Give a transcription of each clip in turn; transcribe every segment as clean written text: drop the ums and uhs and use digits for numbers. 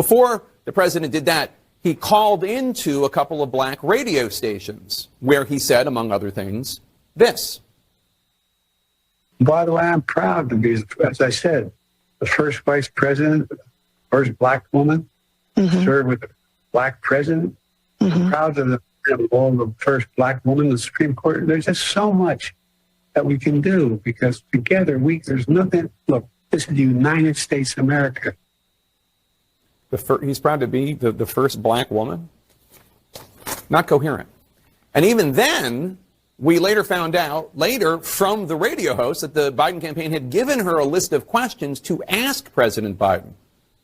before the president did that, he called into a couple of black radio stations where he said, among other things, this. By the way, I'm proud to be, as I said, the first vice president, first black woman, served with a black president. I'm proud of the first black woman in the Supreme Court. There's just so much that we can do because together there's nothing. Look, this is the United States of America. He's proud to be the first black woman? Not coherent. And even then, we later found out, from the radio host, that the Biden campaign had given her a list of questions to ask President Biden.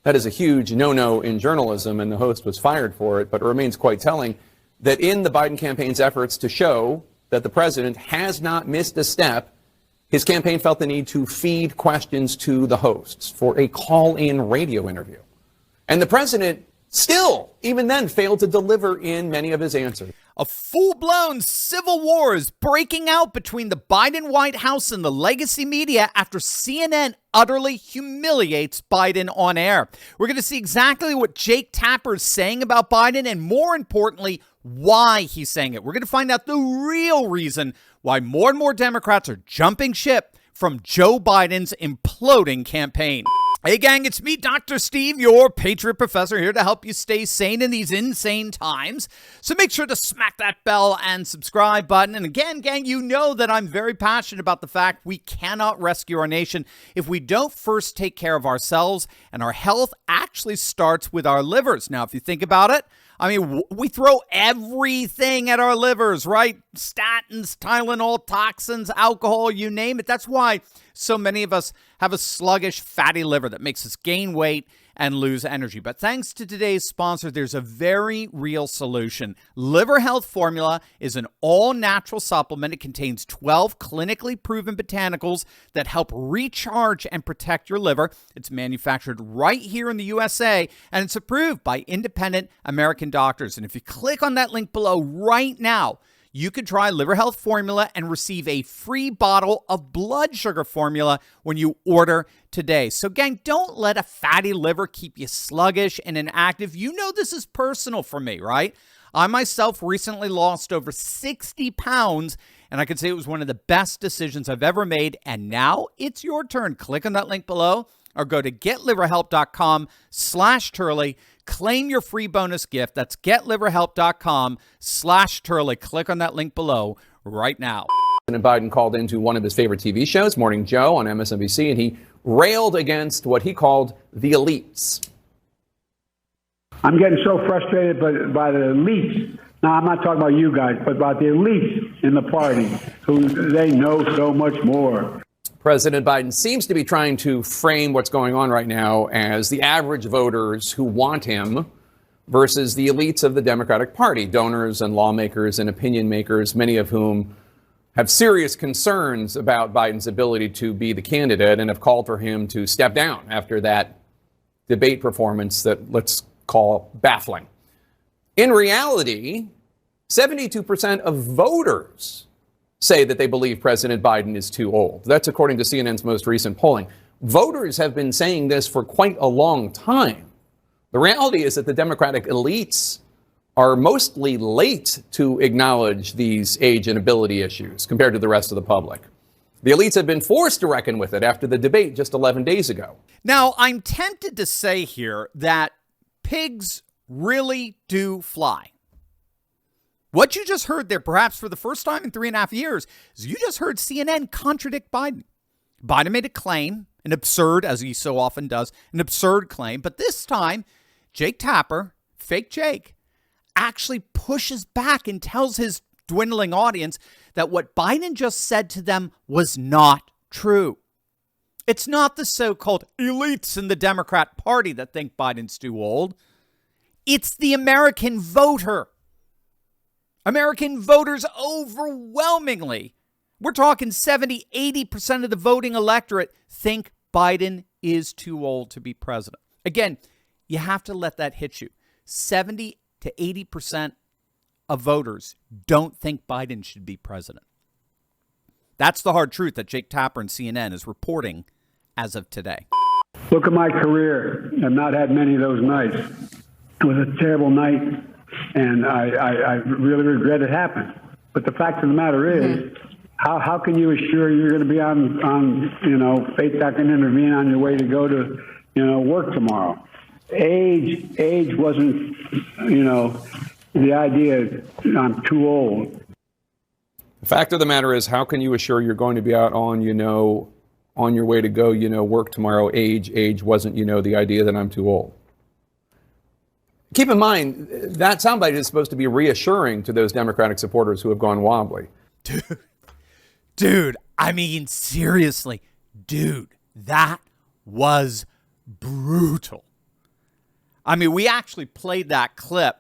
That is a huge no-no in journalism, and the host was fired for it, but it remains quite telling that in the Biden campaign's efforts to show that the president has not missed a step, his campaign felt the need to feed questions to the hosts for a call-in radio interview. And the president still, even then, failed to deliver in many of his answers. A full-blown civil war is breaking out between the Biden White House and the legacy media after CNN utterly humiliates Biden on air. We're going to see exactly what Jake Tapper is saying about Biden and, more importantly, why he's saying it. We're going to find out the real reason why more and more Democrats are jumping ship from Joe Biden's imploding campaign. Hey gang, it's me, Dr. Steve, your Patriot Professor, here to help you stay sane in these insane times. So make sure to smack that bell and subscribe button. And again, gang, you know that I'm very passionate about the fact we cannot rescue our nation if we don't first take care of ourselves, and our health actually starts with our livers. Now, if you think about it, I mean, we throw everything at our livers, right? Statins, Tylenol, toxins, alcohol, you name it. That's why so many of us have a sluggish, fatty liver that makes us gain weight and lose energy. But thanks to today's sponsor, there's a very real solution. Liver Health Formula is an all-natural supplement. It contains 12 clinically proven botanicals that help recharge and protect your liver. It's manufactured right here in the USA, and it's approved by independent American doctors. And if you click on that link below right now, you could try Liver Health Formula and receive a free bottle of blood sugar formula when you order today. So gang, don't let a fatty liver keep you sluggish and inactive. You know this is personal for me, right? I myself recently lost over 60 pounds, and I could say it was one of the best decisions I've ever made. And now it's your turn. Click on that link below or go to getliverhelp.com/Turley. Claim your free bonus gift. That's getliverhelp.com/Turley. Click on that link below right now. President Biden called into one of his favorite TV shows, Morning Joe on MSNBC, and he railed against what he called the elites. I'm getting so frustrated by the elites. Now, I'm not talking about you guys, but about the elites in the party who they know so much more. President Biden seems to be trying to frame what's going on right now as the average voters who want him versus the elites of the Democratic Party, donors and lawmakers and opinion makers, many of whom have serious concerns about Biden's ability to be the candidate and have called for him to step down after that debate performance that let's call baffling. In reality, 72% of voters say that they believe President Biden is too old. That's according to CNN's most recent polling. Voters have been saying this for quite a long time. The reality is that the Democratic elites are mostly late to acknowledge these age and ability issues compared to the rest of the public. The elites have been forced to reckon with it after the debate just 11 days ago. Now, I'm tempted to say here that pigs really do fly. What you just heard there, perhaps for the first time in 3.5 years, is you just heard CNN contradict Biden. Biden made a claim, an absurd, as he so often does, an absurd claim. But this time, Jake Tapper, fake Jake, actually pushes back and tells his dwindling audience that what Biden just said to them was not true. It's not the so-called elites in the Democrat Party that think Biden's too old. It's the American voter. American voters overwhelmingly, we're talking 70, 80% of the voting electorate think Biden is too old to be president. Again, you have to let that hit you. 70 to 80% of voters don't think Biden should be president. That's the hard truth that Jake Tapper and CNN is reporting as of today. Look at my career. I've not had many of those nights. It was a terrible night, and I really regret it happened. But the fact of the matter is, how can you assure you're going to be on faith that can intervene on your way to go to, work tomorrow? Age wasn't, the idea I'm too old. The fact of the matter is, how can you assure you're going to be out on your way to go, work tomorrow? Age wasn't, the idea that I'm too old. Keep in mind, that soundbite is supposed to be reassuring to those Democratic supporters who have gone wobbly. Dude, I mean, seriously, dude, that was brutal. I mean, we actually played that clip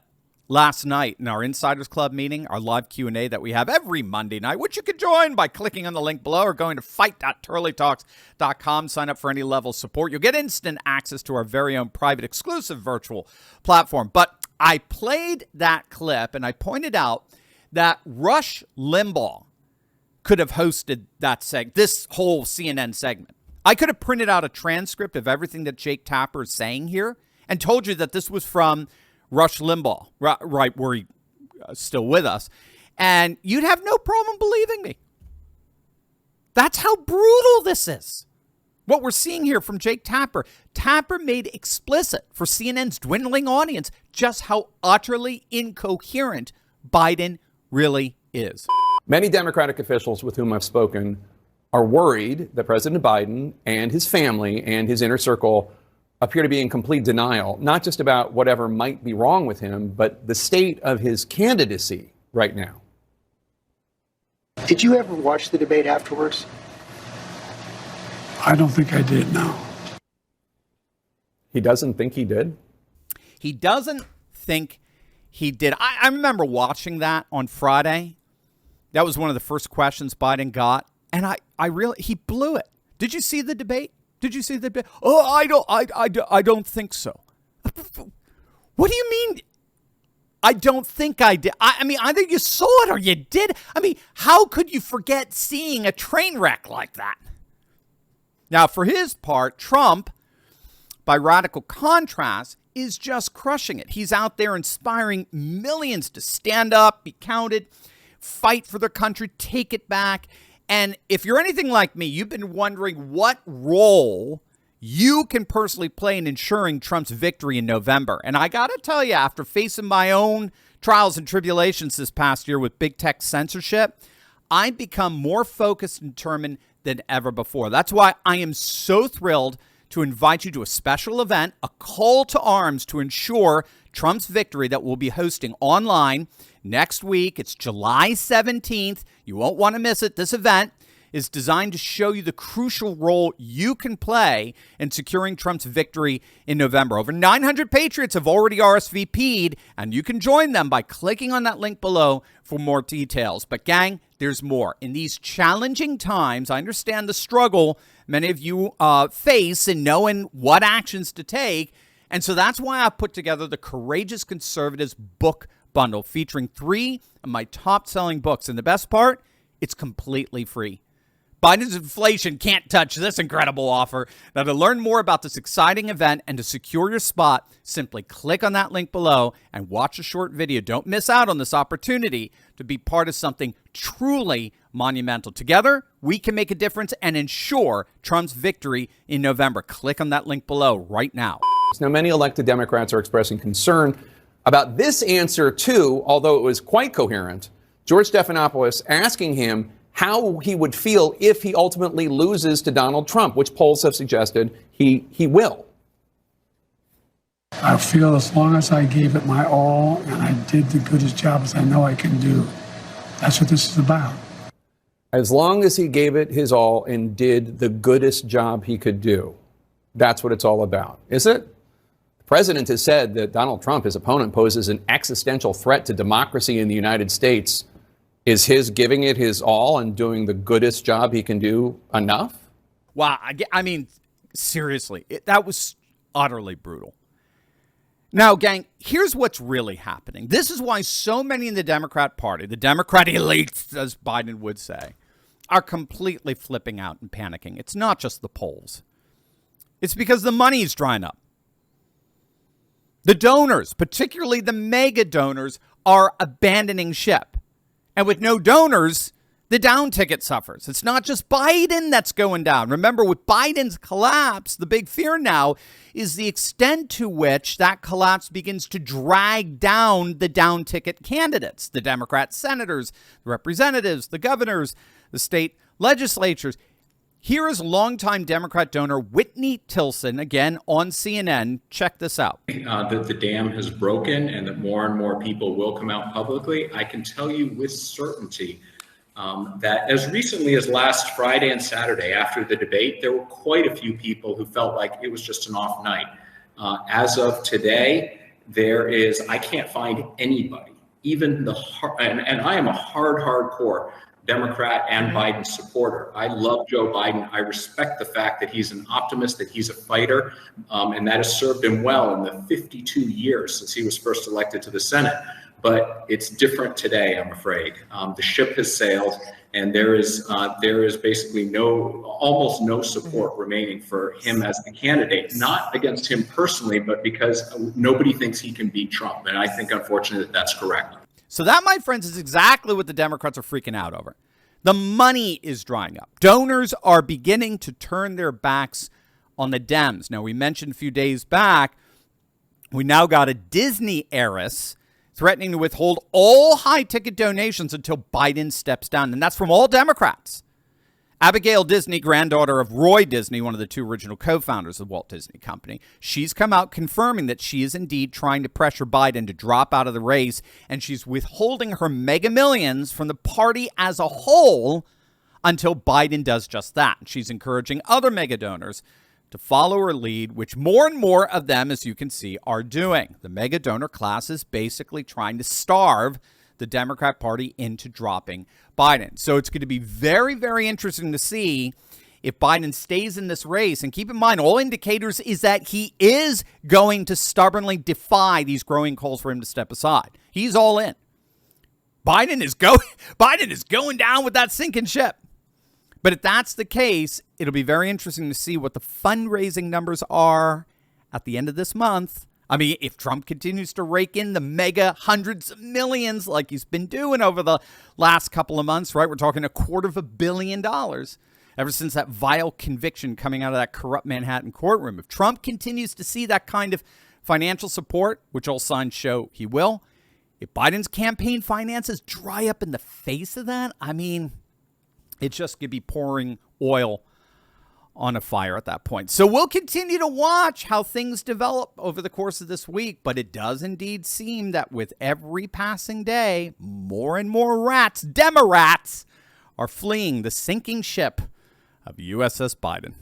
last night in our Insiders Club meeting, our live Q&A that we have every Monday night, which you can join by clicking on the link below or going to fight.turleytalks.com. Sign up for any level of support. You'll get instant access to our very own private exclusive virtual platform. But I played that clip and I pointed out that Rush Limbaugh could have hosted this whole CNN segment. I could have printed out a transcript of everything that Jake Tapper is saying here and told you that this was from Rush Limbaugh, right where he's still with us, and you'd have no problem believing me. That's how brutal this is. What we're seeing here from Jake Tapper. Tapper made explicit for CNN's dwindling audience just how utterly incoherent Biden really is. Many Democratic officials with whom I've spoken are worried that President Biden and his family and his inner circle appear to be in complete denial, not just about whatever might be wrong with him, but the state of his candidacy right now. Did you ever watch the debate afterwards? I don't think I did, no. He doesn't think he did? He doesn't think he did. I remember watching that on Friday. That was one of the first questions Biden got, and he blew it. Did you see the debate? Did you see the debate? Oh, I don't think so. What do you mean? I don't think I did. I mean, either you saw it or you did. I mean, how could you forget seeing a train wreck like that? Now, for his part, Trump, by radical contrast, is just crushing it. He's out there inspiring millions to stand up, be counted, fight for their country, take it back. And if you're anything like me, you've been wondering what role you can personally play in ensuring Trump's victory in November. And I got to tell you, after facing my own trials and tribulations this past year with big tech censorship, I've become more focused and determined than ever before. That's why I am so thrilled to invite you to a special event, a call to arms to ensure Trump's victory that we'll be hosting online next week. It's July 17th. You won't want to miss it. This event is designed to show you the crucial role you can play in securing Trump's victory in November. Over 900 patriots have already RSVP'd, and you can join them by clicking on that link below for more details. But gang, there's more. In these challenging times, I understand the struggle many of you face in knowing what actions to take. And so that's why I put together the Courageous Conservatives book bundle featuring 3 of my top-selling books. And the best part, it's completely free. Biden's inflation can't touch this incredible offer. Now, to learn more about this exciting event and to secure your spot, simply click on that link below and watch a short video. Don't miss out on this opportunity to be part of something truly monumental. Together, we can make a difference and ensure Trump's victory in November. Click on that link below right now. Now, many elected Democrats are expressing concern about this answer, too, although it was quite coherent. George Stephanopoulos asking him how he would feel if he ultimately loses to Donald Trump, which polls have suggested he will. I feel as long as I gave it my all and I did the goodest job as I know I can do, that's what this is about. As long as he gave it his all and did the goodest job he could do, that's what it's all about, is it? The president has said that Donald Trump, his opponent, poses an existential threat to democracy in the United States. Is his giving it his all and doing the goodest job he can do enough? Wow. I mean, seriously, that was utterly brutal. Now, gang, here's what's really happening. This is why so many in the Democrat Party, the Democrat elite, as Biden would say, are completely flipping out and panicking. It's not just the polls. It's because the money is drying up. The donors, particularly the mega donors, are abandoning ship. And with no donors, the down ticket suffers. It's not just Biden that's going down. Remember, with Biden's collapse, the big fear now is the extent to which that collapse begins to drag down the down ticket candidates, the Democrat senators, the representatives, the governors, the state legislatures. Here is longtime Democrat donor Whitney Tilson, again on CNN. Check this out. That the dam has broken and that more and more people will come out publicly. I can tell you with certainty that as recently as last Friday and Saturday after the debate, there were quite a few people who felt like it was just an off night. As of today, I can't find anybody, even and I am a hardcore Democrat and Biden supporter. I love Joe Biden. I respect the fact that he's an optimist, that he's a fighter, and that has served him well in the 52 years since he was first elected to the Senate. But it's different today, I'm afraid. The ship has sailed, and there is basically almost no support remaining for him as the candidate, not against him personally, but because nobody thinks he can beat Trump. And I think, unfortunately, that's correct. So that, my friends, is exactly what the Democrats are freaking out over. The money is drying up. Donors are beginning to turn their backs on the Dems. Now, we mentioned a few days back, we now got a Disney heiress threatening to withhold all high-ticket donations until Biden steps down. And that's from all Democrats. Abigail Disney, granddaughter of Roy Disney, one of the two original co-founders of Walt Disney Company, she's come out confirming that she is indeed trying to pressure Biden to drop out of the race, and she's withholding her mega millions from the party as a whole until Biden does just that. She's encouraging other mega donors to follow her lead, which more and more of them, as you can see, are doing. The mega donor class is basically trying to starve the Democrat Party into dropping Biden. So it's going to be very, very interesting to see if Biden stays in this race. And keep in mind, all indicators is that he is going to stubbornly defy these growing calls for him to step aside. He's all in. Biden is going down with that sinking ship. But if that's the case, it'll be very interesting to see what the fundraising numbers are at the end of this month. I mean, if Trump continues to rake in the mega hundreds of millions like he's been doing over the last couple of months, right? We're talking $250 million ever since that vile conviction coming out of that corrupt Manhattan courtroom. If Trump continues to see that kind of financial support, which all signs show he will, if Biden's campaign finances dry up in the face of that, I mean, it's just going to be pouring oil on a fire at that point. So we'll continue to watch how things develop over the course of this week, but it does indeed seem that with every passing day, more and more rats, Demorats, are fleeing the sinking ship of USS Biden.